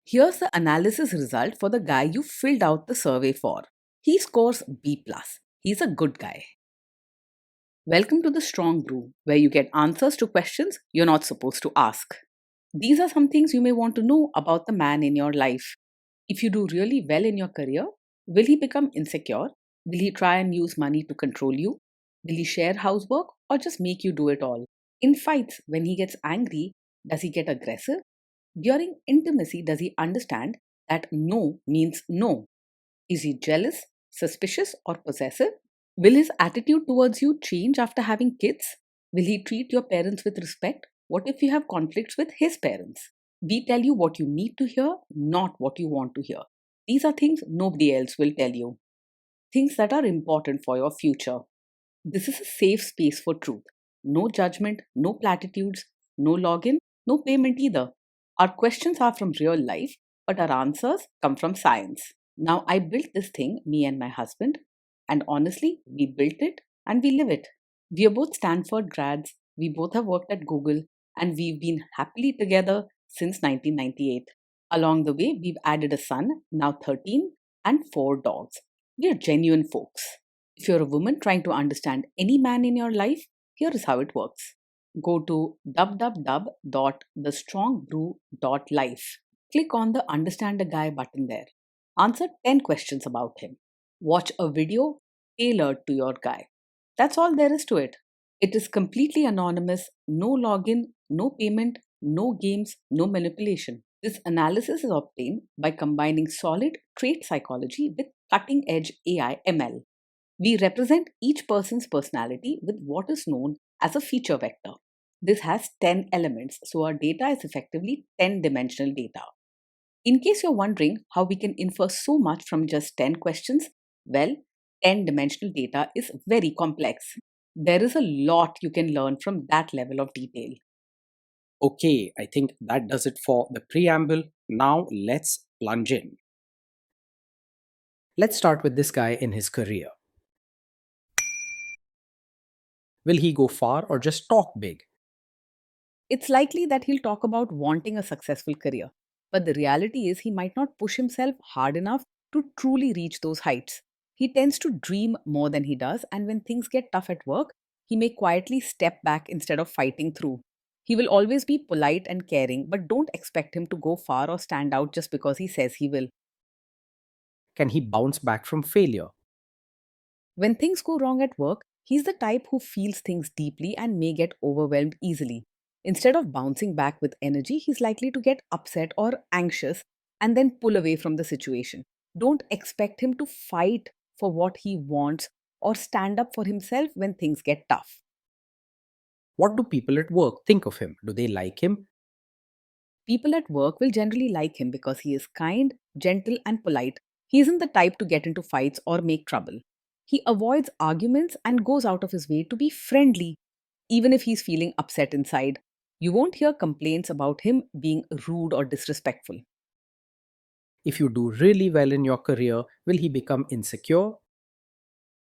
Here's the analysis result for the guy you filled out the survey for. He scores B+. He's a good guy. Welcome to the Strong Brew, where you get answers to questions you're not supposed to ask. These are some things you may want to know about the man in your life. If you do really well in your career, will he become insecure? Will he try and use money to control you? Will he share housework or just make you do it all? In fights, when he gets angry, does he get aggressive? During intimacy, does he understand that no means no? Is he jealous, suspicious, or possessive? Will his attitude towards you change after having kids? Will he treat your parents with respect? What if you have conflicts with his parents? We tell you what you need to hear, not what you want to hear. These are things nobody else will tell you. Things that are important for your future. This is a safe space for truth. No judgment, no platitudes, no login, no payment either. Our questions are from real life, but our answers come from science. Now, I built this thing, me and my husband, and honestly, we built it and we live it. We are both Stanford grads, we both have worked at Google, and we've been happily together since 1998. Along the way, we've added a son, now 13, and 4 dogs. We are genuine folks. If you're a woman trying to understand any man in your life, here is how it works. Go to www.thestrongbrew.life. Click on the Understand a Guy button there. Answer 10 questions about him. Watch a video tailored to your guy. That's all there is to it. It is completely anonymous, no login, no payment, no games, no manipulation. This analysis is obtained by combining solid trait psychology with cutting edge AI ML. We represent each person's personality with what is known as a feature vector. This has 10 elements, so our data is effectively 10-dimensional data. In case you're wondering how we can infer so much from just 10 questions, well, 10-dimensional data is very complex. There is a lot you can learn from that level of detail. Okay, I think that does it for the preamble. Now let's plunge in. Let's start with this guy in his career. Will he go far or just talk big? It's likely that he'll talk about wanting a successful career, but the reality is he might not push himself hard enough to truly reach those heights. He tends to dream more than he does, and when things get tough at work, he may quietly step back instead of fighting through. He will always be polite and caring, but don't expect him to go far or stand out just because he says he will. Can he bounce back from failure? When things go wrong at work, he's the type who feels things deeply and may get overwhelmed easily. Instead of bouncing back with energy, he's likely to get upset or anxious and then pull away from the situation. Don't expect him to fight for what he wants or stand up for himself when things get tough. What do people at work think of him? Do they like him? People at work will generally like him because he is kind, gentle, and polite. He isn't the type to get into fights or make trouble. He avoids arguments and goes out of his way to be friendly, even if he's feeling upset inside. You won't hear complaints about him being rude or disrespectful. If you do really well in your career, will he become insecure?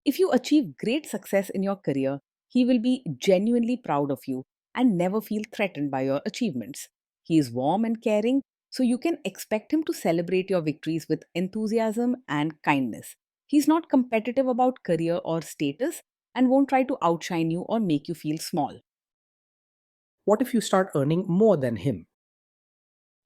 If you achieve great success in your career, he will be genuinely proud of you and never feel threatened by your achievements. He is warm and caring, so you can expect him to celebrate your victories with enthusiasm and kindness. He's not competitive about career or status and won't try to outshine you or make you feel small. What if you start earning more than him?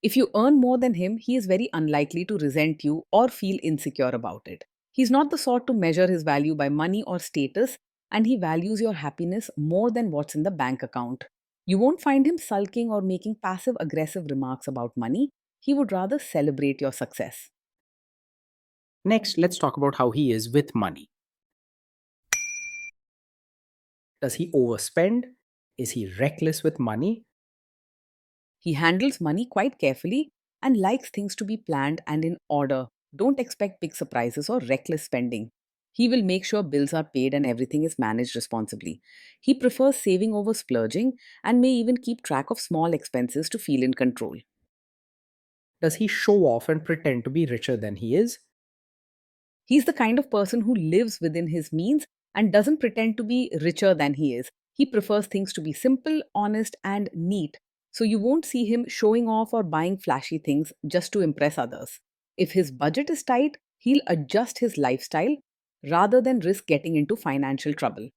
If you earn more than him, he is very unlikely to resent you or feel insecure about it. He's not the sort to measure his value by money or status, and he values your happiness more than what's in the bank account. You won't find him sulking or making passive aggressive remarks about money. He would rather celebrate your success. Next, let's talk about how he is with money. Does he overspend? Is he reckless with money? He handles money quite carefully and likes things to be planned and in order. Don't expect big surprises or reckless spending. He will make sure bills are paid and everything is managed responsibly. He prefers saving over splurging and may even keep track of small expenses to feel in control. Does he show off and pretend to be richer than he is? He's the kind of person who lives within his means and doesn't pretend to be richer than he is. He prefers things to be simple, honest, and neat So you won't see him showing off or buying flashy things just to impress others. If his budget is tight, he'll adjust his lifestyle rather than risk getting into financial trouble.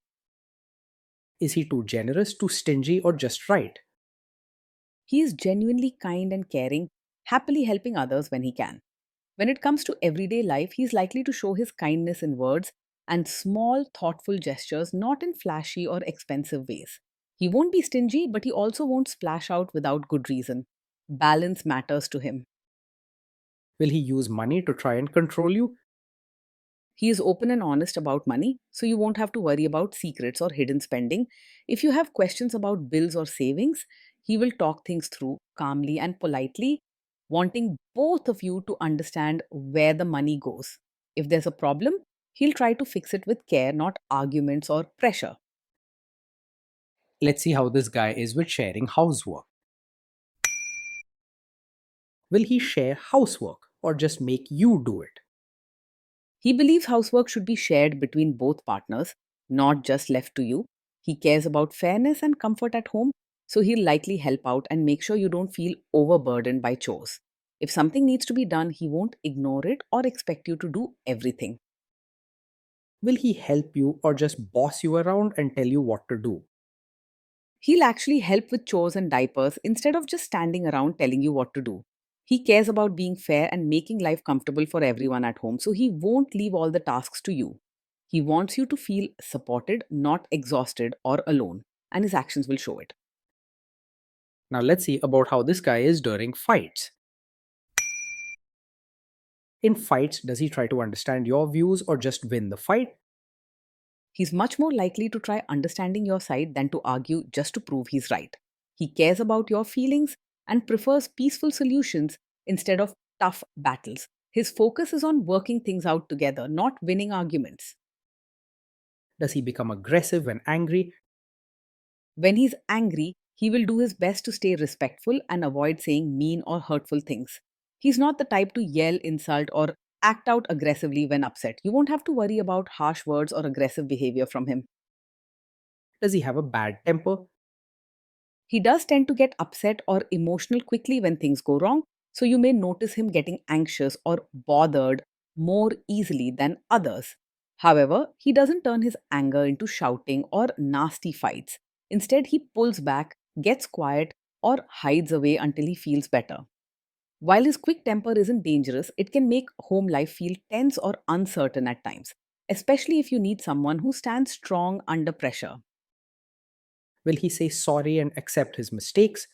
Is he too generous, too stingy, or just right? He is genuinely kind and caring, happily helping others when he can. When it comes to everyday life, he is likely to show his kindness in words and small, thoughtful gestures, not in flashy or expensive ways. He won't be stingy, but he also won't splash out without good reason. Balance matters to him. Will he use money to try and control you? He is open and honest about money, so you won't have to worry about secrets or hidden spending. If you have questions about bills or savings, he will talk things through calmly and politely, wanting both of you to understand where the money goes. If there's a problem, he'll try to fix it with care, not arguments or pressure. Let's see how this guy is with sharing housework. Will he share housework or just make you do it? He believes housework should be shared between both partners, not just left to you. He cares about fairness and comfort at home, so he'll likely help out and make sure you don't feel overburdened by chores. If something needs to be done, he won't ignore it or expect you to do everything. Will he help you or just boss you around and tell you what to do? He'll actually help with chores and diapers instead of just standing around telling you what to do. He cares about being fair and making life comfortable for everyone at home, so he won't leave all the tasks to you. He wants you to feel supported, not exhausted or alone, and his actions will show it. Now let's see about how this guy is during fights. In fights, does he try to understand your views or just win the fight? He's much more likely to try understanding your side than to argue just to prove he's right. He cares about your feelings and prefers peaceful solutions instead of tough battles. His focus is on working things out together, not winning arguments. Does he become aggressive when angry? When he's angry, he will do his best to stay respectful and avoid saying mean or hurtful things. He's not the type to yell, insult, or act out aggressively when upset. You won't have to worry about harsh words or aggressive behavior from him. Does he have a bad temper? He does tend to get upset or emotional quickly when things go wrong, so you may notice him getting anxious or bothered more easily than others. However, he doesn't turn his anger into shouting or nasty fights. Instead, he pulls back, gets quiet, or hides away until he feels better. While his quick temper isn't dangerous, it can make home life feel tense or uncertain at times, especially if you need someone who stands strong under pressure. Will he say sorry and accept his mistakes?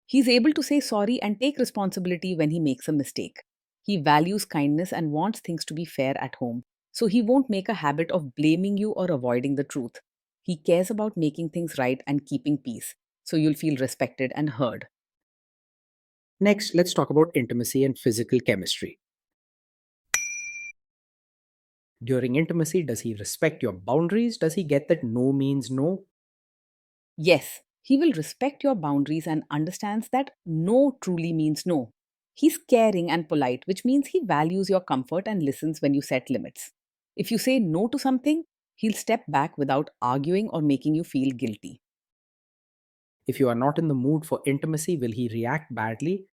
He's able to say sorry and take responsibility when he makes a mistake. He values kindness and wants things to be fair at home, so he won't make a habit of blaming you or avoiding the truth. He cares about making things right and keeping peace, so you'll feel respected and heard. Next, let's talk about intimacy and physical chemistry. During intimacy, does he respect your boundaries? Does he get that no means no? Yes, he will respect your boundaries and understands that no truly means no. He's caring and polite, which means he values your comfort and listens when you set limits. If you say no to something, he'll step back without arguing or making you feel guilty. If you are not in the mood for intimacy, will he react badly?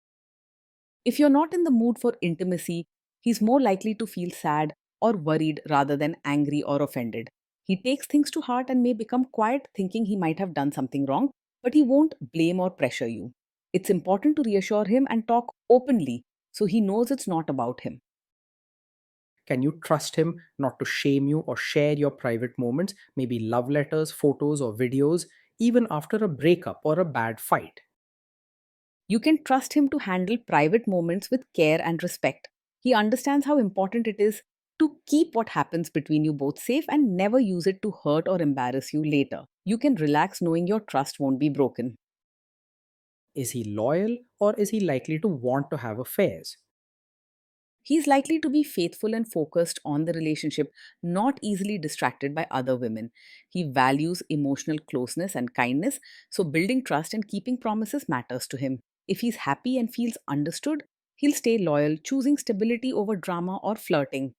If you're not in the mood for intimacy, he's more likely to feel sad or worried rather than angry or offended. He takes things to heart and may become quiet, thinking he might have done something wrong, but he won't blame or pressure you. It's important to reassure him and talk openly so he knows it's not about him. Can you trust him not to shame you or share your private moments, maybe love letters, photos, or videos, even after a breakup or a bad fight? You can trust him to handle private moments with care and respect. He understands how important it is to keep what happens between you both safe and never use it to hurt or embarrass you later. You can relax knowing your trust won't be broken. Is he loyal or is he likely to want to have affairs? He's likely to be faithful and focused on the relationship, not easily distracted by other women. He values emotional closeness and kindness, so building trust and keeping promises matters to him. If he's happy and feels understood, he'll stay loyal, choosing stability over drama or flirting.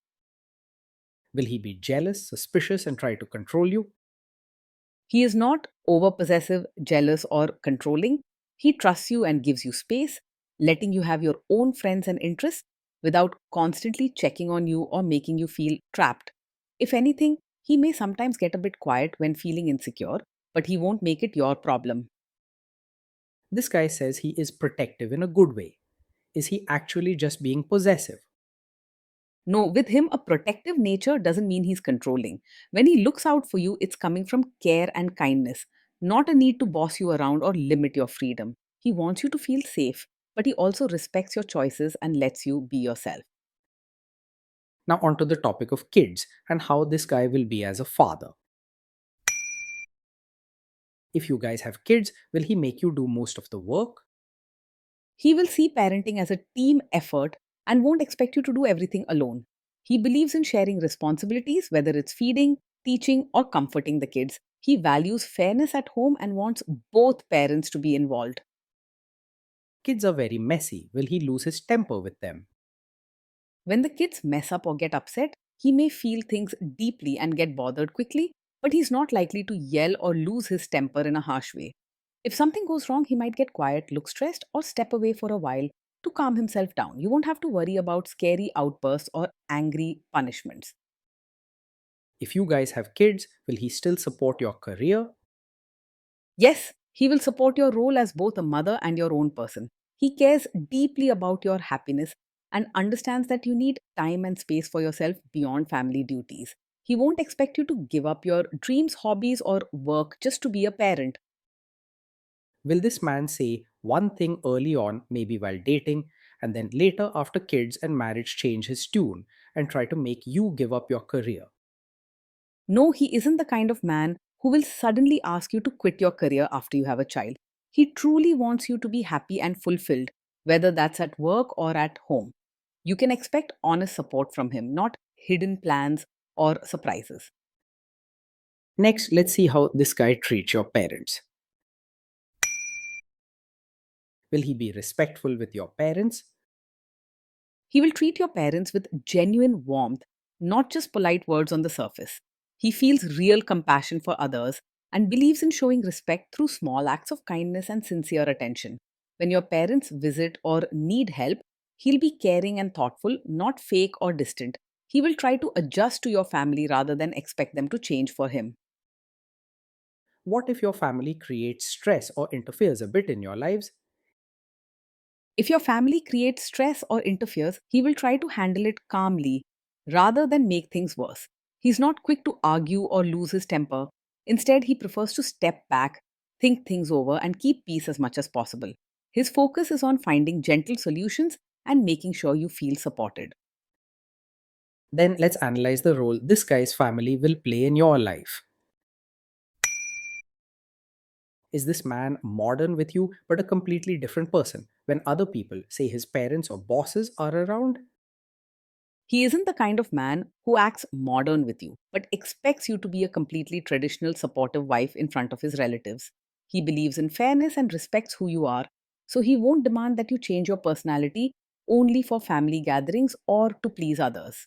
Will he be jealous, suspicious, and try to control you? He is not over possessive, jealous, or controlling. He trusts you and gives you space, letting you have your own friends and interests without constantly checking on you or making you feel trapped. If anything, he may sometimes get a bit quiet when feeling insecure, but he won't make it your problem. This guy says he is protective in a good way. Is he actually just being possessive? No, with him, a protective nature doesn't mean he's controlling. When he looks out for you, it's coming from care and kindness, not a need to boss you around or limit your freedom. He wants you to feel safe, but he also respects your choices and lets you be yourself. Now, onto the topic of kids and how this guy will be as a father. If you guys have kids, will he make you do most of the work? He will see parenting as a team effort and won't expect you to do everything alone. He believes in sharing responsibilities, whether it's feeding, teaching, or comforting the kids. He values fairness at home and wants both parents to be involved. Kids are very messy. Will he lose his temper with them? When the kids mess up or get upset, he may feel things deeply and get bothered quickly, but he's not likely to yell or lose his temper in a harsh way. If something goes wrong, he might get quiet, look stressed, or step away for a while to calm himself down. You won't have to worry about scary outbursts or angry punishments. If you guys have kids, will he still support your career? Yes, he will support your role as both a mother and your own person. He cares deeply about your happiness and understands that you need time and space for yourself beyond family duties. He won't expect you to give up your dreams, hobbies, or work just to be a parent. Will this man say one thing early on, maybe while dating, and then later after kids and marriage change his tune and try to make you give up your career? No, he isn't the kind of man who will suddenly ask you to quit your career after you have a child. He truly wants you to be happy and fulfilled, whether that's at work or at home. You can expect honest support from him, not hidden plans or surprises. Next, let's see how this guy treats your parents. Will he be respectful with your parents? He will treat your parents with genuine warmth, not just polite words on the surface. He feels real compassion for others and believes in showing respect through small acts of kindness and sincere attention. When your parents visit or need help, he'll be caring and thoughtful, not fake or distant. He will try to adjust to your family rather than expect them to change for him. What if your family creates stress or interferes a bit in your lives? If your family creates stress or interferes, he will try to handle it calmly rather than make things worse. He's not quick to argue or lose his temper. Instead, he prefers to step back, think things over, and keep peace as much as possible. His focus is on finding gentle solutions and making sure you feel supported. Then let's analyze the role this guy's family will play in your life. Is this man modern with you but a completely different person when other people, say his parents or bosses, are around? He isn't the kind of man who acts modern with you, but expects you to be a completely traditional, supportive wife in front of his relatives. He believes in fairness and respects who you are, so he won't demand that you change your personality only for family gatherings or to please others.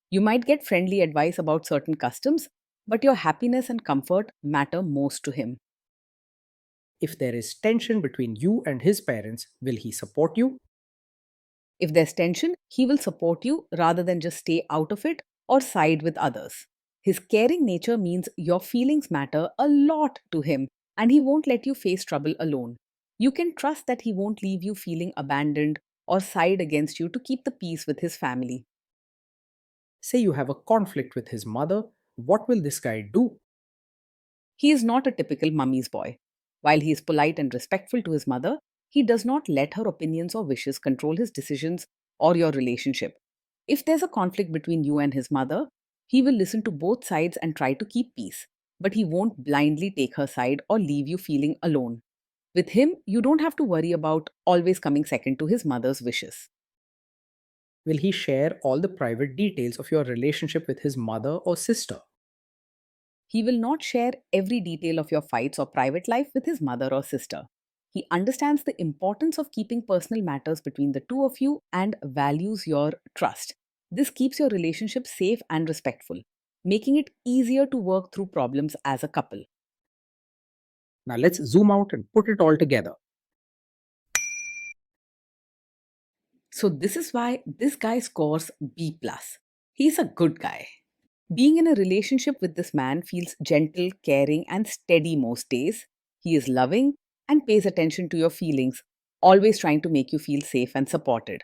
You might get friendly advice about certain customs, but your happiness and comfort matter most to him. If there is tension between you and his parents, will he support you? If there's tension, he will support you rather than just stay out of it or side with others. His caring nature means your feelings matter a lot to him and he won't let you face trouble alone. You can trust that he won't leave you feeling abandoned or side against you to keep the peace with his family. Say you have a conflict with his mother, what will this guy do? He is not a typical mummy's boy. While he is polite and respectful to his mother, he does not let her opinions or wishes control his decisions or your relationship. If there's a conflict between you and his mother, he will listen to both sides and try to keep peace, but he won't blindly take her side or leave you feeling alone. With him, you don't have to worry about always coming second to his mother's wishes. Will he share all the private details of your relationship with his mother or sister? He will not share every detail of your fights or private life with his mother or sister. He understands the importance of keeping personal matters between the two of you and values your trust. This keeps your relationship safe and respectful, making it easier to work through problems as a couple. Now let's zoom out and put it all together. So this is why this guy scores B plus. He's a good guy. Being in a relationship with this man feels gentle, caring, and steady most days. He is loving and pays attention to your feelings, always trying to make you feel safe and supported.